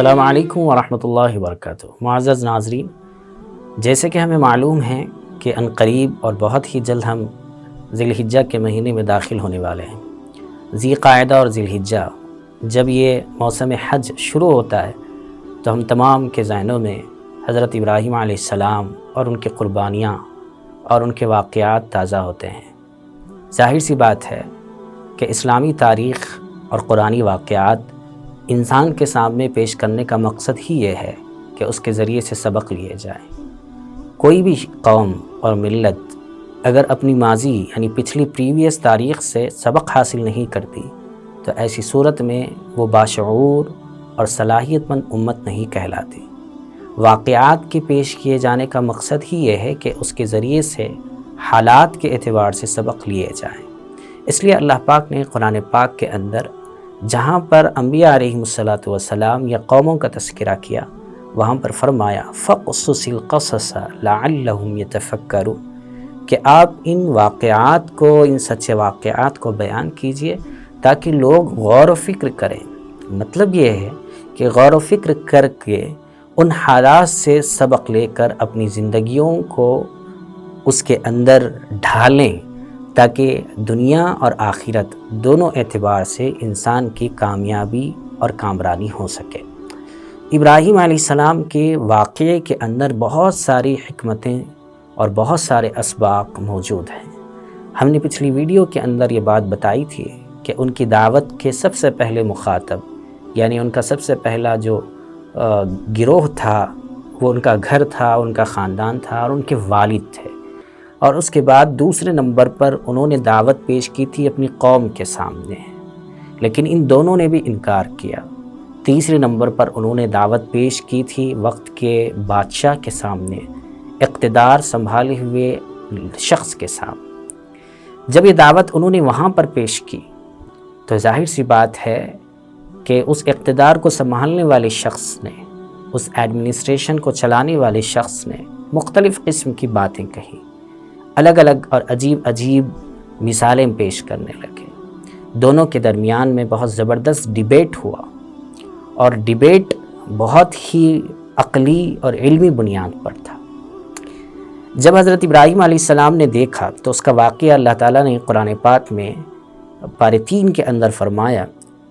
السلام علیکم ورحمۃ اللہ وبرکاتہ۔ معزز ناظرین، جیسے کہ ہمیں معلوم ہے کہ عنقریب اور بہت ہی جلد ہم ذی الحجہ کے مہینے میں داخل ہونے والے ہیں۔ ذی قعدہ اور ذی الحجہ جب یہ موسم حج شروع ہوتا ہے تو ہم تمام کے ذہنوں میں حضرت ابراہیم علیہ السلام اور ان کے قربانیاں اور ان کے واقعات تازہ ہوتے ہیں۔ ظاہر سی بات ہے کہ اسلامی تاریخ اور قرآنی واقعات انسان کے سامنے پیش کرنے کا مقصد ہی یہ ہے کہ اس کے ذریعے سے سبق لیے جائیں۔ کوئی بھی قوم اور ملت اگر اپنی ماضی یعنی پچھلی پریویس تاریخ سے سبق حاصل نہیں کرتی تو ایسی صورت میں وہ باشعور اور صلاحیت مند امت نہیں کہلاتی۔ واقعات کے پیش کیے جانے کا مقصد ہی یہ ہے کہ اس کے ذریعے سے حالات کے اعتبار سے سبق لیے جائیں۔ اس لیے اللہ پاک نے قرآن پاک کے اندر جہاں پر انبیاء علیہم السلام یا قوموں کا تذکرہ کیا، وہاں پر فرمایا فَقْصُصِ الْقَصَصَ لَعَلَّهُمْ يَتَفَكَّرُونَ کہ آپ ان واقعات کو، ان سچے واقعات کو بیان کیجئے تاکہ لوگ غور و فکر کریں۔ مطلب یہ ہے کہ غور و فکر کر کے ان حالات سے سبق لے کر اپنی زندگیوں کو اس کے اندر ڈھالیں تاکہ دنیا اور آخرت دونوں اعتبار سے انسان کی کامیابی اور کامرانی ہو سکے۔ ابراہیم علیہ السلام کے واقعے کے اندر بہت ساری حکمتیں اور بہت سارے اسباق موجود ہیں۔ ہم نے پچھلی ویڈیو کے اندر یہ بات بتائی تھی کہ ان کی دعوت کے سب سے پہلے مخاطب یعنی ان کا سب سے پہلا جو گروہ تھا وہ ان کا گھر تھا، ان کا خاندان تھا اور ان کے والد تھے، اور اس کے بعد دوسرے نمبر پر انہوں نے دعوت پیش کی تھی اپنی قوم کے سامنے، لیکن ان دونوں نے بھی انکار کیا۔ تیسرے نمبر پر انہوں نے دعوت پیش کی تھی وقت کے بادشاہ کے سامنے، اقتدار سنبھالے ہوئے شخص کے سامنے۔ جب یہ دعوت انہوں نے وہاں پر پیش کی تو ظاہر سی بات ہے کہ اس اقتدار کو سنبھالنے والے شخص نے، اس ایڈمنسٹریشن کو چلانے والے شخص نے مختلف قسم کی باتیں کہیں، الگ الگ اور عجیب عجیب مثالیں پیش کرنے لگے۔ دونوں کے درمیان میں بہت زبردست ڈیبیٹ ہوا، اور ڈیبیٹ بہت ہی عقلی اور علمی بنیاد پر تھا۔ جب حضرت ابراہیم علیہ السلام نے دیکھا تو اس کا واقعہ اللہ تعالیٰ نے قرآن پاک میں پارے 3 کے اندر فرمایا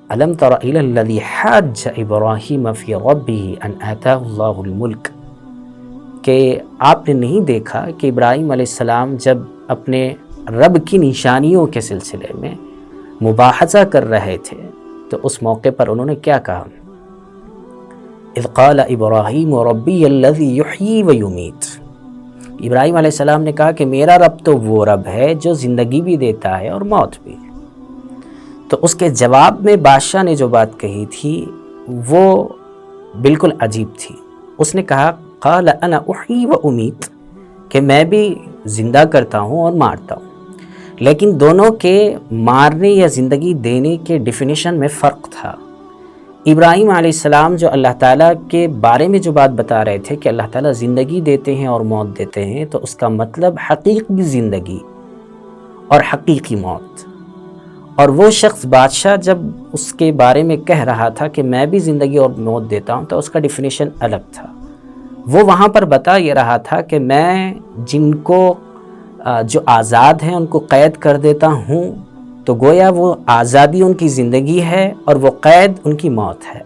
أَلَمْ تَرَ إِلَى الَّذِي حَاجَّ إِبْرَاهِيمَ فِي رَبِّهِ أَنْ آتَاهُ اللَّهُ الْمُلْكَ کہ آپ نے نہیں دیکھا کہ ابراہیم علیہ السلام جب اپنے رب کی نشانیوں کے سلسلے میں مباحثہ کر رہے تھے تو اس موقع پر انہوں نے کیا کہا؟ اِذْ قَالَ إِبْرَاهِيمُ رَبِّيَ الَّذِي يُحْيِي وَيُمِيتُ ابراہیم علیہ السلام نے کہا کہ میرا رب تو وہ رب ہے جو زندگی بھی دیتا ہے اور موت بھی۔ تو اس کے جواب میں بادشاہ نے جو بات کہی تھی وہ بالکل عجیب تھی۔ اس نے کہا قال انا احیی و امیت کہ میں بھی زندہ کرتا ہوں اور مارتا ہوں، لیکن دونوں کے مارنے یا زندگی دینے کے ڈیفینیشن میں فرق تھا۔ ابراہیم علیہ السلام جو اللہ تعالیٰ کے بارے میں جو بات بتا رہے تھے کہ اللہ تعالیٰ زندگی دیتے ہیں اور موت دیتے ہیں، تو اس کا مطلب حقیقی زندگی اور حقیقی موت۔ اور وہ شخص بادشاہ جب اس کے بارے میں کہہ رہا تھا کہ میں بھی زندگی اور موت دیتا ہوں تو اس کا ڈیفینیشن الگ تھا۔ وہ وہاں پر بتا یہ رہا تھا کہ میں جن کو جو آزاد ہیں ان کو قید کر دیتا ہوں تو گویا وہ آزادی ان کی زندگی ہے اور وہ قید ان کی موت ہے،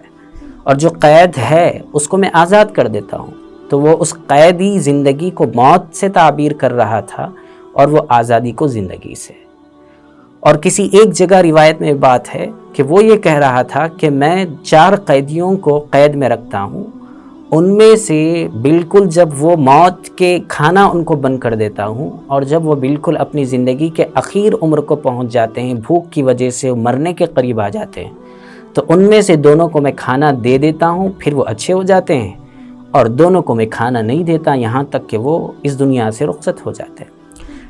اور جو قید ہے اس کو میں آزاد کر دیتا ہوں تو وہ اس قیدی زندگی کو موت سے تعبیر کر رہا تھا اور وہ آزادی کو زندگی سے۔ اور کسی ایک جگہ روایت میں بات ہے کہ وہ یہ کہہ رہا تھا کہ میں 4 قیدیوں کو قید میں رکھتا ہوں، ان میں سے بالکل جب وہ موت کے کھانا ان کو بند کر دیتا ہوں، اور جب وہ بالکل اپنی زندگی کے اخیر عمر کو پہنچ جاتے ہیں، بھوک کی وجہ سے مرنے کے قریب آ جاتے ہیں، تو ان میں سے دونوں کو میں کھانا دے دیتا ہوں، پھر وہ اچھے ہو جاتے ہیں، اور دونوں کو میں کھانا نہیں دیتا یہاں تک کہ وہ اس دنیا سے رخصت ہو جاتے ہیں۔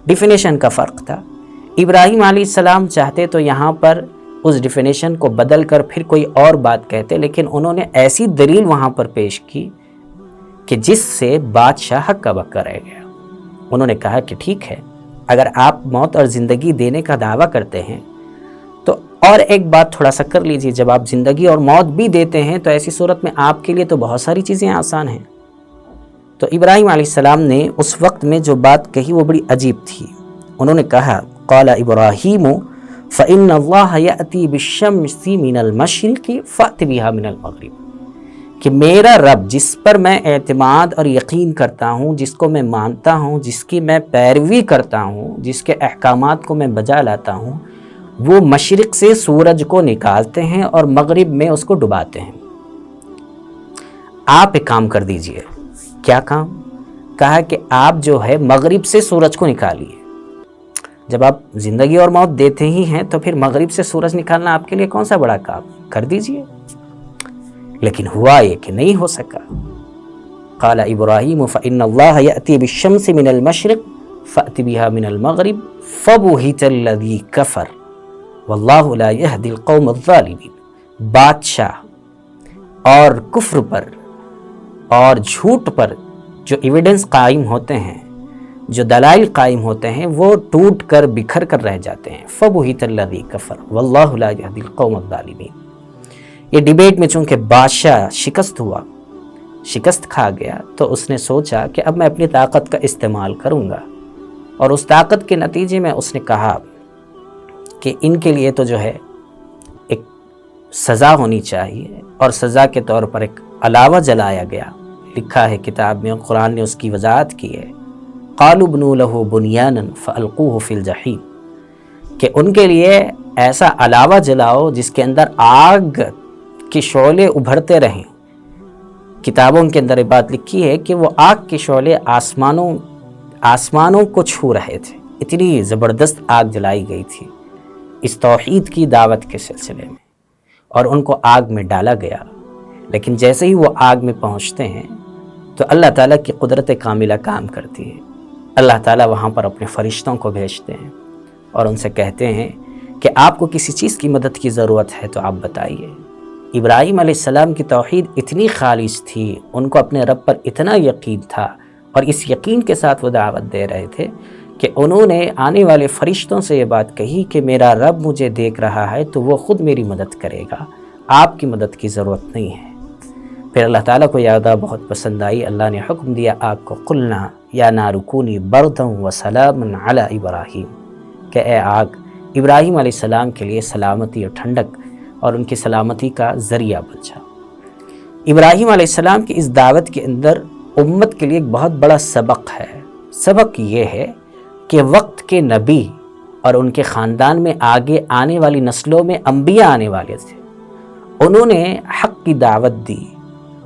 ڈیفینیشن کا فرق تھا۔ ابراہیم علیہ السلام چاہتے تو یہاں پر اس ڈیفینیشن کو بدل کر پھر کوئی اور بات کہتے، لیکن انہوں نے ایسی دلیل وہاں پر پیش کی کہ جس سے بادشاہ ہکا بکا رہ گیا۔ انہوں نے کہا کہ ٹھیک ہے، اگر آپ موت اور زندگی دینے کا دعویٰ کرتے ہیں تو اور ایک بات تھوڑا سا کر لیجئے، جب آپ زندگی اور موت بھی دیتے ہیں تو ایسی صورت میں آپ کے لیے تو بہت ساری چیزیں آسان ہیں۔ تو ابراہیم علیہ السلام نے اس وقت میں جو بات کہی وہ بڑی عجیب تھی۔ انہوں نے کہا قال ابراہیم فإن اللہ یأتی بالشمس من المشرق فأت بها من المغرب، کہ میرا رب جس پر میں اعتماد اور یقین کرتا ہوں، جس کو میں مانتا ہوں، جس کی میں پیروی کرتا ہوں، جس کے احکامات کو میں بجا لاتا ہوں، وہ مشرق سے سورج کو نکالتے ہیں اور مغرب میں اس کو ڈباتے ہیں۔ آپ ایک کام کر دیجئے۔ کیا کام؟ کہا کہ آپ جو ہے مغرب سے سورج کو نکالیے۔ جب آپ زندگی اور موت دیتے ہی ہیں تو پھر مغرب سے سورج نکالنا آپ کے لیے کون سا بڑا کام؟ کر دیجئے۔ لیکن ہوا یہ کہ نہیں ہو سکا۔ قال ابراہیم فإن اللہ یأتی بالشمس من المشرق فأت بها من المغرب فبہت الذی کفر واللہ لا یہدی القوم الظالمین۔ بادشاہ اور کفر پر اور جھوٹ پر جو ایویڈنس قائم ہوتے ہیں، جو دلائل قائم ہوتے ہیں، وہ ٹوٹ کر بکھر کر رہ جاتے ہیں۔ فبہت الذی کفر واللہ لا یہدی القوم الظالمین۔ یہ ڈیبیٹ میں چونکہ بادشاہ شکست کھا گیا تو اس نے سوچا کہ اب میں اپنی طاقت کا استعمال کروں گا، اور اس طاقت کے نتیجے میں اس نے کہا کہ ان کے لیے تو جو ہے ایک سزا ہونی چاہیے، اور سزا کے طور پر ایک علاوہ جلایا گیا۔ لکھا ہے کتاب میں، قرآن نے اس کی وضاحت کی ہے، قالوا ابنوا له بنیانا فالقوه فی الجحیم، کہ ان کے لیے ایسا علاوہ جلاؤ جس کے اندر آگ کے شعلے ابھرتے رہیں۔ کتابوں کے اندر یہ بات لکھی ہے کہ وہ آگ کے شعلے آسمانوں کو چھو رہے تھے، اتنی زبردست آگ جلائی گئی تھی اس توحید کی دعوت کے سلسلے میں، اور ان کو آگ میں ڈالا گیا۔ لیکن جیسے ہی وہ آگ میں پہنچتے ہیں تو اللہ تعالیٰ کی قدرت کاملہ کام کرتی ہے۔ اللہ تعالیٰ وہاں پر اپنے فرشتوں کو بھیجتے ہیں اور ان سے کہتے ہیں کہ آپ کو کسی چیز کی مدد کی ضرورت ہے تو آپ بتائیے۔ ابراہیم علیہ السلام کی توحید اتنی خالص تھی، ان کو اپنے رب پر اتنا یقین تھا، اور اس یقین کے ساتھ وہ دعوت دے رہے تھے کہ انہوں نے آنے والے فرشتوں سے یہ بات کہی کہ میرا رب مجھے دیکھ رہا ہے تو وہ خود میری مدد کرے گا، آپ کی مدد کی ضرورت نہیں ہے۔ پھر اللہ تعالیٰ کو یہ ادا بہت پسند آئی، اللہ نے حکم دیا آگ کو، قلنا یا نار کونی بردا وسلاما علی ابراہیم، کہ اے آگ ابراہیم علیہ السلام کے لیے سلامتی اور ٹھنڈک اور ان کی سلامتی کا ذریعہ بن جا۔ ابراہیم علیہ السلام کی اس دعوت کے اندر امت کے لیے ایک بہت بڑا سبق ہے۔ سبق یہ ہے کہ وقت کے نبی اور ان کے خاندان میں آگے آنے والی نسلوں میں انبیاء آنے والے تھے، انہوں نے حق کی دعوت دی،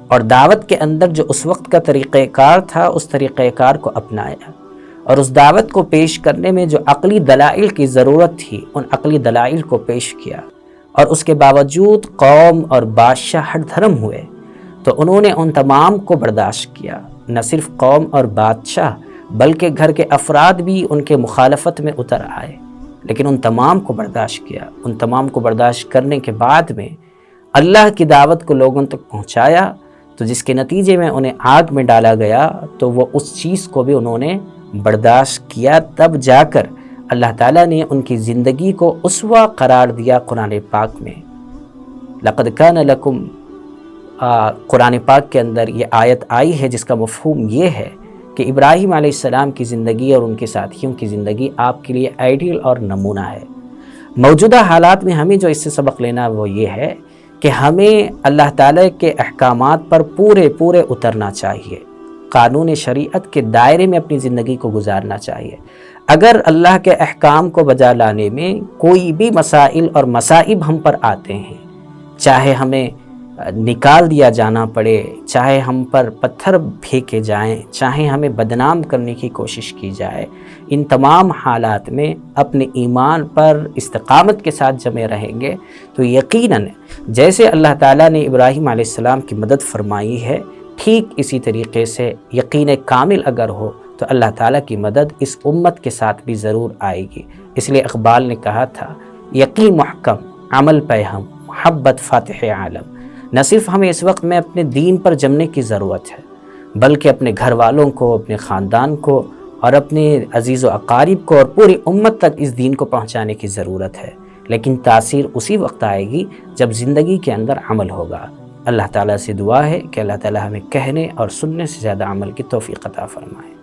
اور دعوت کے اندر جو اس وقت کا طریقہ کار تھا اس طریقہ کار کو اپنایا، اور اس دعوت کو پیش کرنے میں جو عقلی دلائل کی ضرورت تھی ان عقلی دلائل کو پیش کیا، اور اس کے باوجود قوم اور بادشاہ ہٹ دھرم ہوئے تو انہوں نے ان تمام کو برداشت کیا۔ نہ صرف قوم اور بادشاہ بلکہ گھر کے افراد بھی ان کے مخالفت میں اتر آئے، لیکن ان تمام کو برداشت کیا۔ ان تمام کو برداشت کرنے کے بعد میں اللہ کی دعوت کو لوگوں تک پہنچایا، تو جس کے نتیجے میں انہیں آگ میں ڈالا گیا تو وہ اس چیز کو بھی انہوں نے برداشت کیا، تب جا کر اللہ تعالیٰ نے ان کی زندگی کو اسوہ قرار دیا۔ قرآن پاک میں لقد کان لکم، قرآن پاک کے اندر یہ آیت آئی ہے جس کا مفہوم یہ ہے کہ ابراہیم علیہ السلام کی زندگی اور ان کے ساتھیوں کی زندگی آپ کے لیے آئیڈیل اور نمونہ ہے۔ موجودہ حالات میں ہمیں جو اس سے سبق لینا وہ یہ ہے کہ ہمیں اللہ تعالیٰ کے احکامات پر پورے اترنا چاہیے، قانون شریعت کے دائرے میں اپنی زندگی کو گزارنا چاہیے۔ اگر اللہ کے احکام کو بجا لانے میں کوئی بھی مسائل اور مصائب ہم پر آتے ہیں، چاہے ہمیں نکال دیا جانا پڑے، چاہے ہم پر پتھر پھینکے جائیں، چاہے ہمیں بدنام کرنے کی کوشش کی جائے، ان تمام حالات میں اپنے ایمان پر استقامت کے ساتھ جمے رہیں گے تو یقیناً جیسے اللہ تعالیٰ نے ابراہیم علیہ السلام کی مدد فرمائی ہے، ٹھیک اسی طریقے سے یقین کامل اگر ہو تو اللہ تعالیٰ کی مدد اس امت کے ساتھ بھی ضرور آئے گی۔ اس لیے اقبال نے کہا تھا، یقین محکم عمل پہ ہم محبت فاتح عالم۔ نہ صرف ہمیں اس وقت میں اپنے دین پر جمنے کی ضرورت ہے، بلکہ اپنے گھر والوں کو، اپنے خاندان کو اور اپنے عزیز و اقارب کو اور پوری امت تک اس دین کو پہنچانے کی ضرورت ہے۔ لیکن تاثیر اسی وقت آئے گی جب زندگی کے اندر عمل ہوگا۔ اللہ تعالیٰ سے دعا ہے کہ اللہ تعالیٰ ہمیں کہنے اور سننے سے زیادہ عمل کی توفیق عطا فرمائے۔